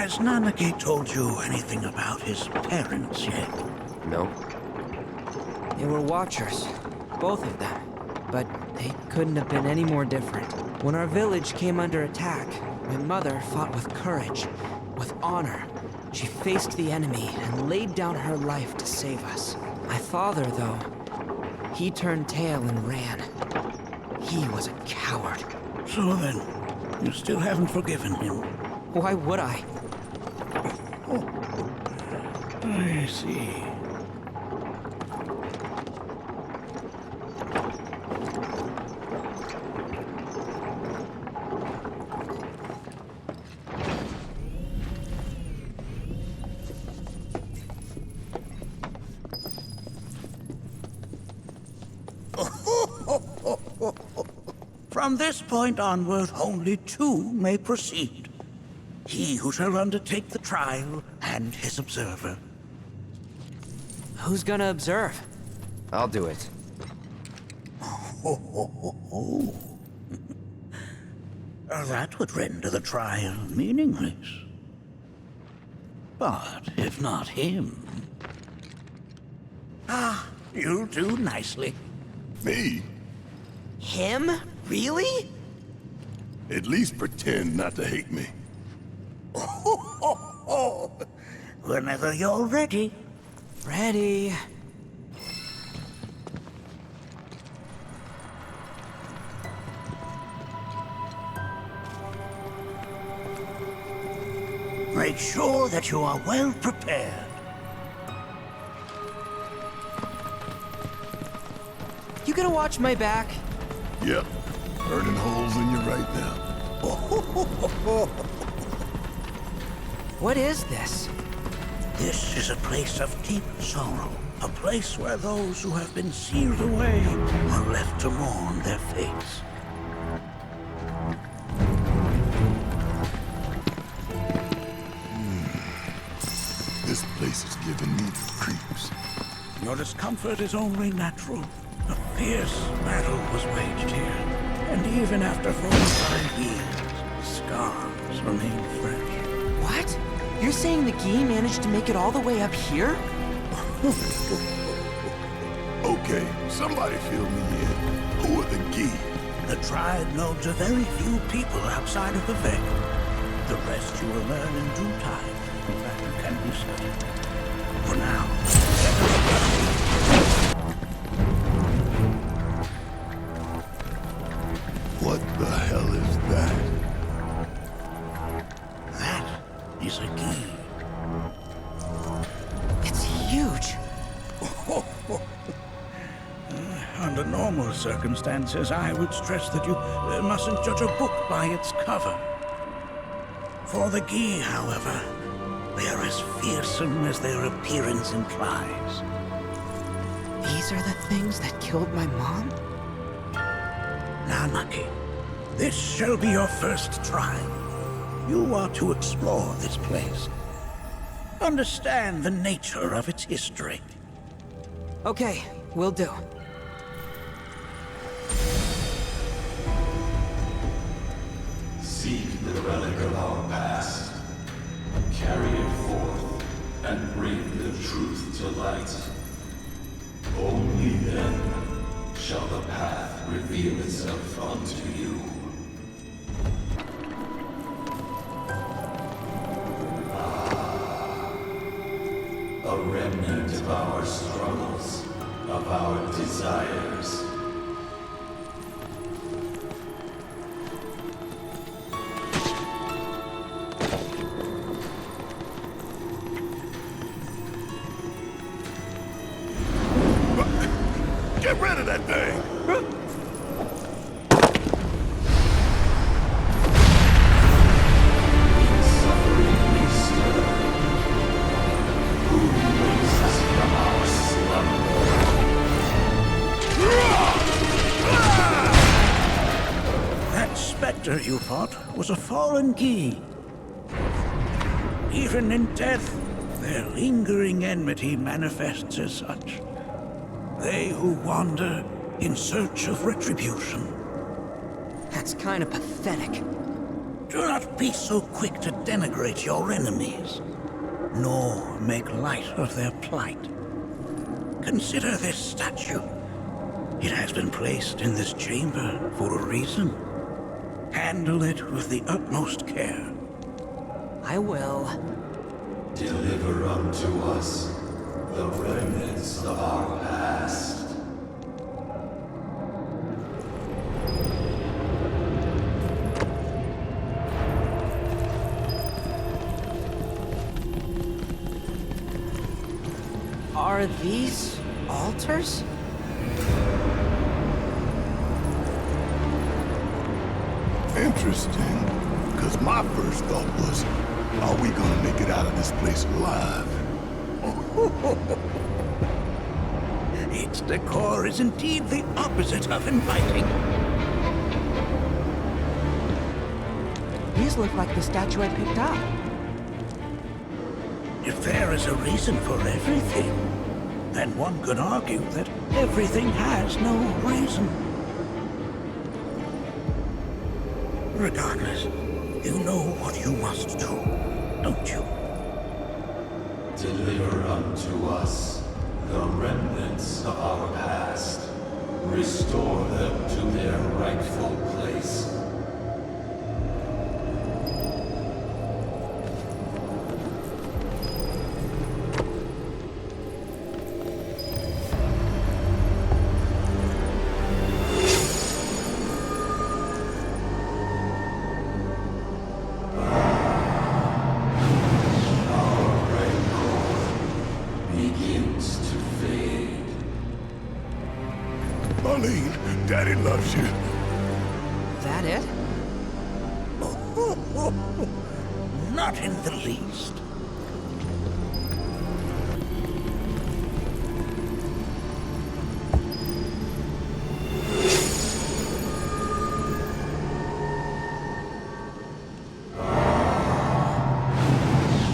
Has Nanaki told you anything about his parents yet? No. They were watchers, both of them. But they couldn't have been any more different. When our village came under attack, my mother fought with courage, with honor. She faced the enemy and laid down her life to save us. My father, though, he turned tail and ran. He was a coward. So then, you still haven't forgiven him? Why would I? I see. From this point onward, only two may proceed. He who shall undertake the trial, and his observer. Who's gonna observe? I'll do it. That would render the trial meaningless. But if not him... you'll do nicely. Me? Him? Really? At least pretend not to hate me. Whenever you're ready. Ready. Make sure that you are well prepared. You gonna watch my back? Yep. Burning holes in you right now. What is this? This is a place of deep sorrow. A place where those who have been sealed away are left to mourn their fates. This place is giving me the creeps. Your discomfort is only natural. A fierce battle was waged here, and even after 45 years, the scars remain fresh. What? You're saying the Gi managed to make it all the way up here? Okay, somebody fill me in. Who are the Gi? The tribe known to very few people outside of the Vale. The rest you will learn in due time. That can be certain. For now, What the hell is that? that is a Gi. It's huge. Under normal circumstances, I would stress that you mustn't judge a book by its cover. For the Gi, however, they are as fearsome as their appearance implies. These are the things that killed my mom? Nanaki, this shall be your first trial. You are to explore this place. Understand the nature of its history. Okay, will do. Seek the relic of our past. Carry it forth and bring the truth to light. Only then shall the path reveal itself unto you. A remnant of our struggles, of our desires. Get rid of that thing! That specter you fought was a fallen Gi. Even in death, their lingering enmity manifests as such. They who wander in search of retribution. That's kind of pathetic. Do not be so quick to denigrate your enemies, nor make light of their plight. Consider this statue. It has been placed in this chamber for a reason. Handle it with the utmost care. I will. Deliver unto us the remnants of our past. Are these altars? Interesting. Because my first thought was, are we gonna make it out of this place alive? Its decor is indeed the opposite of inviting. These look like the statue I picked up. If there is a reason for everything, then one could argue that everything has no reason. Regardless, you know what you must do, don't you? Deliver unto us the remnants of our past. Restore them to their rightful place. Marlene, Daddy loves you. That it? Not in the least.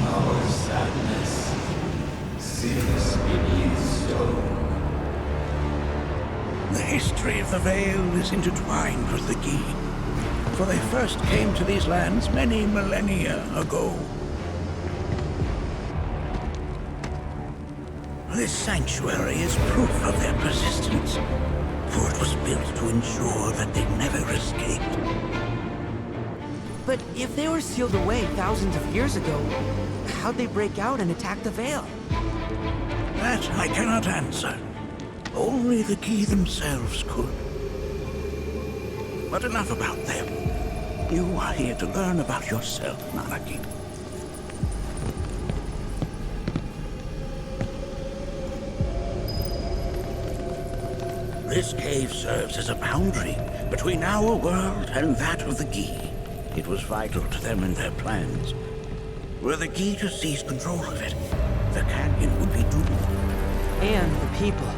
Our sadness sinks beneath stone. The history of the Vale is intertwined with the Gi, for they first came to these lands many millennia ago. This sanctuary is proof of their persistence, for it was built to ensure that they never escaped. But if they were sealed away thousands of years ago, how'd they break out and attack the Vale? That I cannot answer. Only the Gi themselves could. But enough about them. You are here to learn about yourself, Nanaki. This cave serves as a boundary between our world and that of the Gi. It was vital to them and their plans. Were the Gi to seize control of it, the canyon would be doomed. And the people.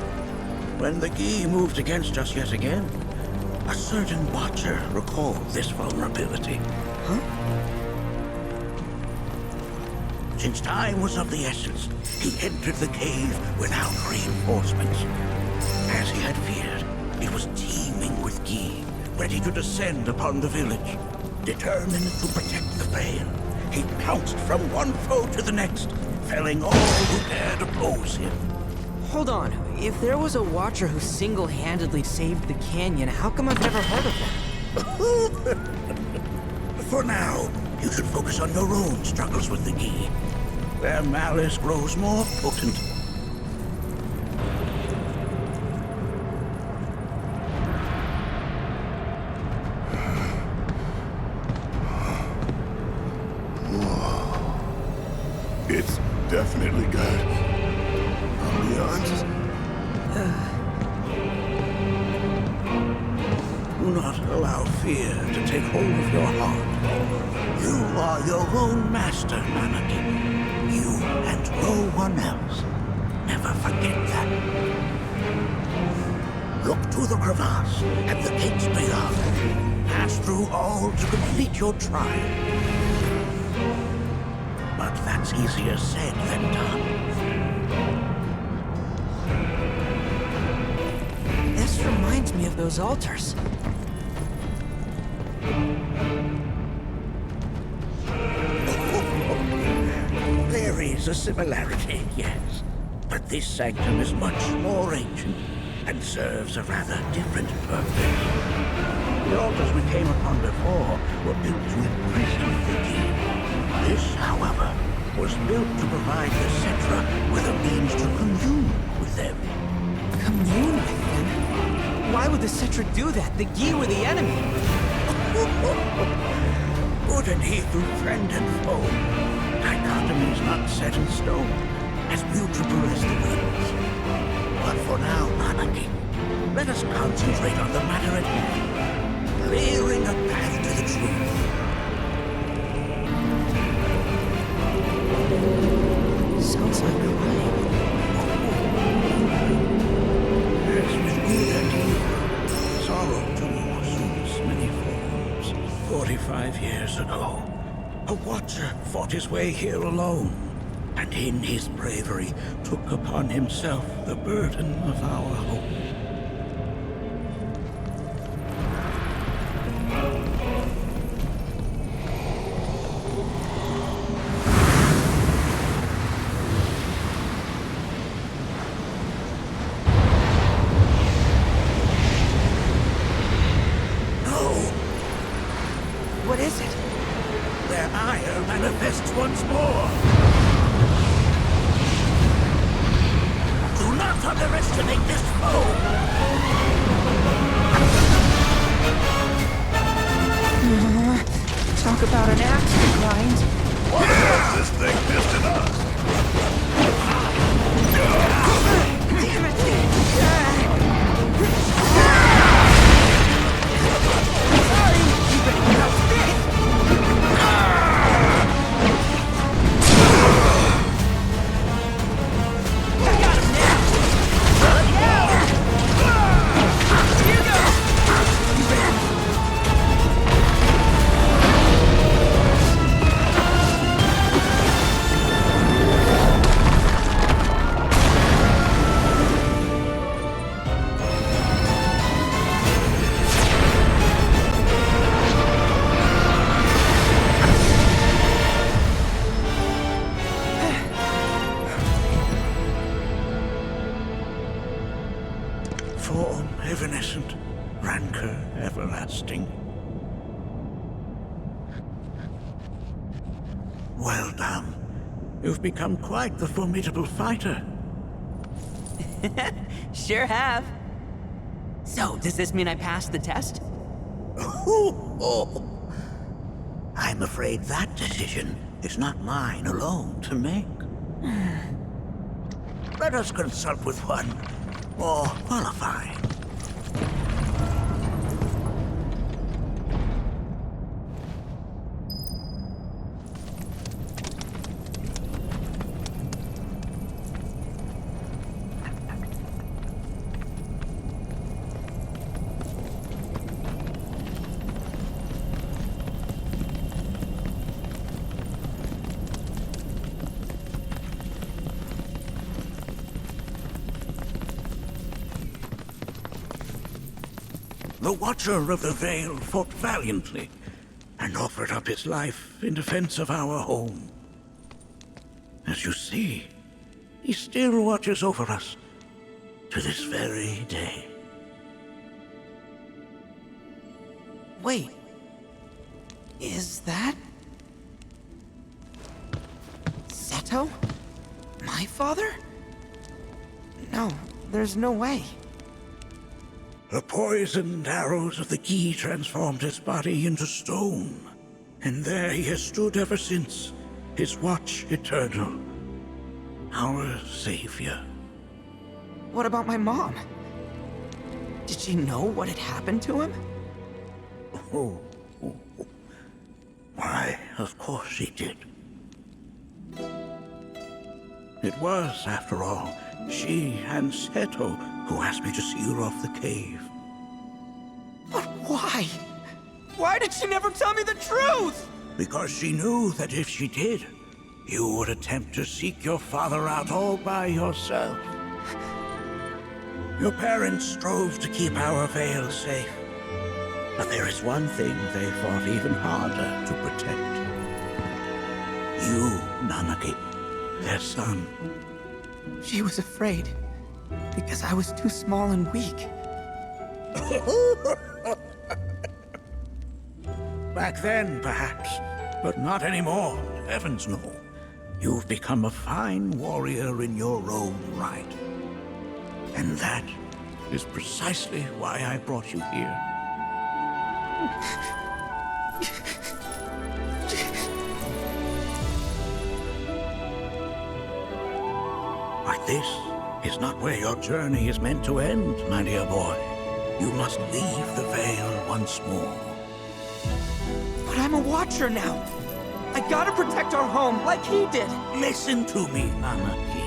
When the Gi moved against us yet again, a certain watcher recalled this vulnerability. Huh? Since time was of the essence, he entered the cave without reinforcements. As he had feared, it was teeming with Gi, ready to descend upon the village. Determined to protect the Vale, he pounced from one foe to the next, felling all who dared oppose him. Hold on. If there was a watcher who single-handedly saved the canyon, how come I've never heard of them? For now, you should focus on your own struggles with the Gi. Their malice grows more potent. It's definitely good. I'll be honest. Do not allow fear to take hold of your heart. You are your own master, Nanaki. You and no one else. Never forget that. Look to the crevasse and the gates beyond. Pass through all to complete your trial. But that's easier said than done. This reminds me of those altars. is a similarity, yes. But this sanctum is much more ancient and serves a rather different purpose. The altars we came upon before were built to imprison the king. This, however, was built to provide the Cetra with a means to commune with them. Commune with them? Why would the Cetra do that? The Gi were the enemy. Good and evil, friend and foe. Dichotomy is not set in stone, as mutable as the winds. But for now, Anarchy, let us concentrate on the matter at hand, clearing a path to the truth. Sounds like crying. As with good and evil, sorrow too assumes many forms. 45 years ago, a Watcher fought his way here alone, and in his bravery took upon himself the burden of our hope. What is it? Their ire manifests once more. Do not underestimate this foe. Talk about an axe to grind. What has this thing pissed at us? Damn it! Sorry! You better get out this! I got him now! Here goes! Form evanescent, rancor everlasting. Well done. You've become quite the formidable fighter. Sure have. So, does this mean I passed the test? I'm afraid that decision is not mine alone to make. Let us consult with one more qualified. The Watcher of the Vale fought valiantly and offered up his life in defense of our home. As you see, he still watches over us to this very day. Wait. Is that... Seto? My father? No, there's no way. The poisoned arrows of the Gi transformed his body into stone, and there he has stood ever since, his watch eternal, our savior. What about my mom? Did she know what had happened to him? Why, of course she did. It was, after all, she and Seto who asked me to see her off the cave. But why? Why did she never tell me the truth? Because she knew that if she did, you would attempt to seek your father out all by yourself. Your parents strove to keep our Vale safe. But there is one thing they fought even harder to protect. You, Nanaki. their son. She was afraid, because I was too small and weak. Back then, perhaps, but not anymore. Heavens no. You've become a fine warrior in your own right. And that is precisely why I brought you here. But this is not where your journey is meant to end, my dear boy. You must leave the Vale once more. But I'm a Watcher now. I gotta protect our home like he did. Listen to me, Nanaki.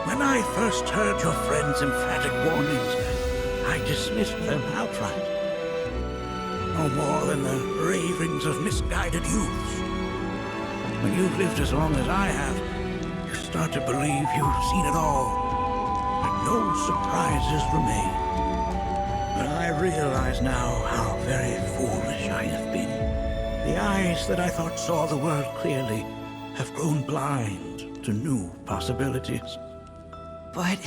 When I first heard your friend's emphatic warnings, I dismissed them outright. No more than the ravings of misguided youths. When you've lived as long as I have, you start to believe you've seen it all, and no surprises remain. But I realize now how very foolish I have been. The eyes that I thought saw the world clearly have grown blind to new possibilities. But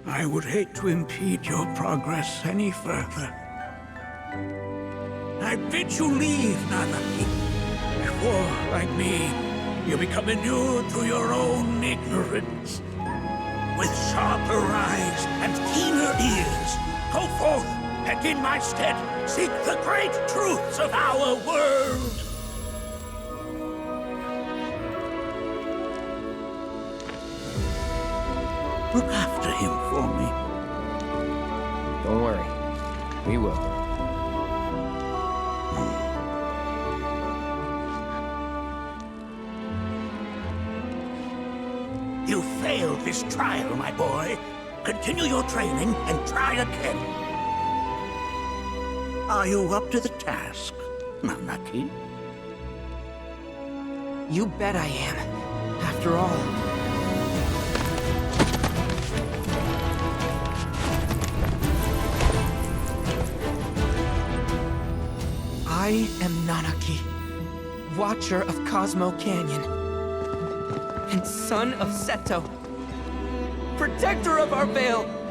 I would hate to impede your progress any further. I bid you leave, Nanaki, before, like me, you become inured to your own ignorance. With sharper eyes and keener ears, go forth and in my stead seek the great truths of our world. Look after him for me. Don't worry. We will. You failed this trial, my boy. Continue your training and try again. Are you up to the task, Nanaki? you bet I am. After all. I am Nanaki, Watcher of Cosmo Canyon, and son of Seto, protector of our Vale.